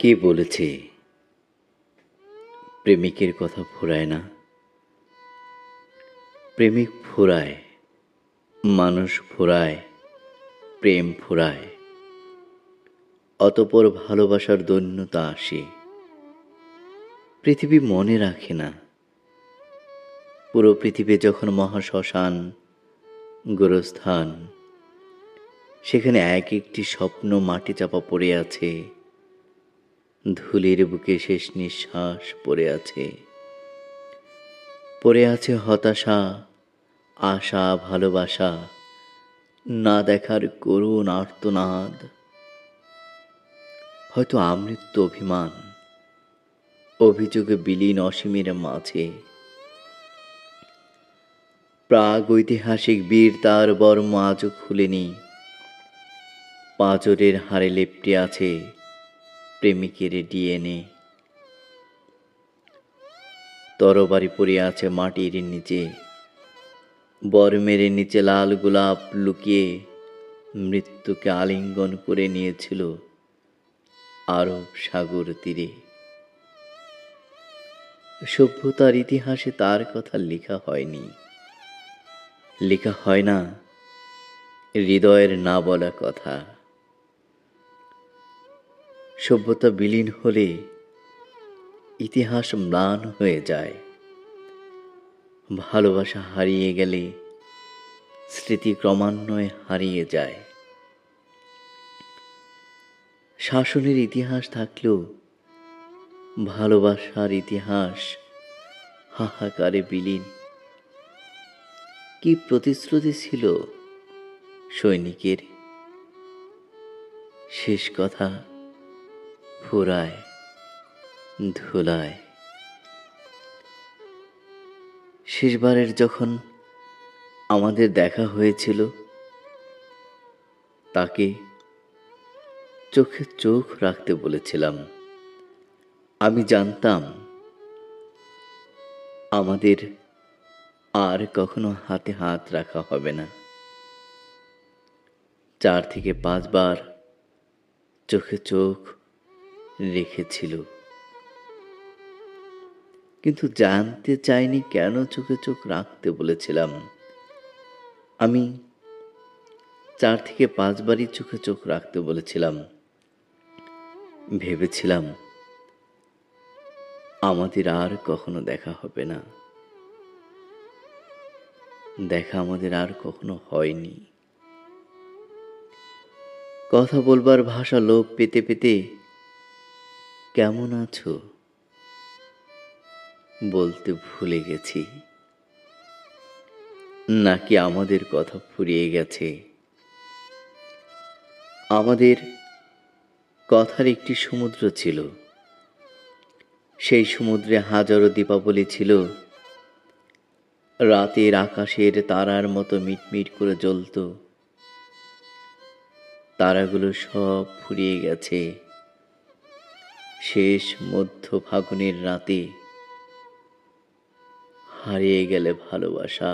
কে বলেছে প্রেমিকের কথা ফুরায় না? প্রেমিক ফুরায়, মানুষ ফুরায়, প্রেম ফুরায়, অতঃপর ভালোবাসার দৈন্যতা আসে। পৃথিবী মনে রাখে না, পুরো পৃথিবী যখন মহাশ্মশান, গোরস্থান, সেখানে এক একটি স্বপ্ন মাটি চাপা পড়ে আছে, ধুলির বুকে শেষ নিঃশ্বাস পড়ে আছে। পড়ে আছে হতাশা, আশা, ভালোবাসা, না দেখার করুণ আর্তনাদ। হয়তো আমৃত্যু অভিমান, অভিযোগে বিলীন অসীমের মাঝে। প্রাগ ঐতিহাসিক বীর তার বর্ম আজও খুলেনি, পাঁজরের হাড়ে লেপ্টে আছে প্রেমিকের ডিএনএ। তরবারি পড়ে আছে মাটির নিচে, বর্মের নিচে লাল গোলাপ লুকিয়ে মৃত্যুকে আলিঙ্গন করে নিয়েছিল আরব সাগর তীরে। সভ্যতার ইতিহাসে তার কথা লেখা হয়নি, লেখা হয় না হৃদয়ের না বলা কথা। সভ্যতা বিলীন হলে ইতিহাস ম্লান হয়ে যায়, ভালোবাসা হারিয়ে গেলে স্মৃতি ক্রমান্বয়ে হারিয়ে যায়। শাসনের ইতিহাস থাকলেও ভালোবাসার ইতিহাস হাহাকারে বিলীন। কি প্রতিশ্রুতি ছিল সৈনিকের, শেষ কথা ফুরায় ধুলায়। শেষবারের যখন আমাদের দেখা হয়েছিল, তাকে চোখে চোখ রাখতে বলেছিলাম। আমি জানতাম আমাদের আর কখনো হাতে হাত রাখা হবে না। 4 থেকে 5 বার চোখে চোখ রেখেছিল, কিন্তু জানতে চাইনি কেন চোখে চোখ রাখতে বলেছিলাম। আমি 4 থেকে 5 বারই চোখে চোখ রাখতে বলেছিলাম। ভেবেছিলাম আমাদের আর কখনো দেখা হবে না। দেখা আমাদের আর কখনো হয়নি। কথা বলবার ভাষা লোপ পেতে পেতে কেমন আছো বলতে ভুলে গেছি। নাকি আমাদের কথা ফুরিয়ে গেছে? আমাদের কথার একটি সমুদ্র ছিল, সেই সমুদ্রে হাজারো দীপাবলি ছিল, রাতের আকাশের তারার মতো মিটমিট করে জ্বলত। তারাগুলো সব ফুরিয়ে গেছে শেষ মধ্য ফাগুনের রাতে। হারিয়ে গেলে ভালোবাসা।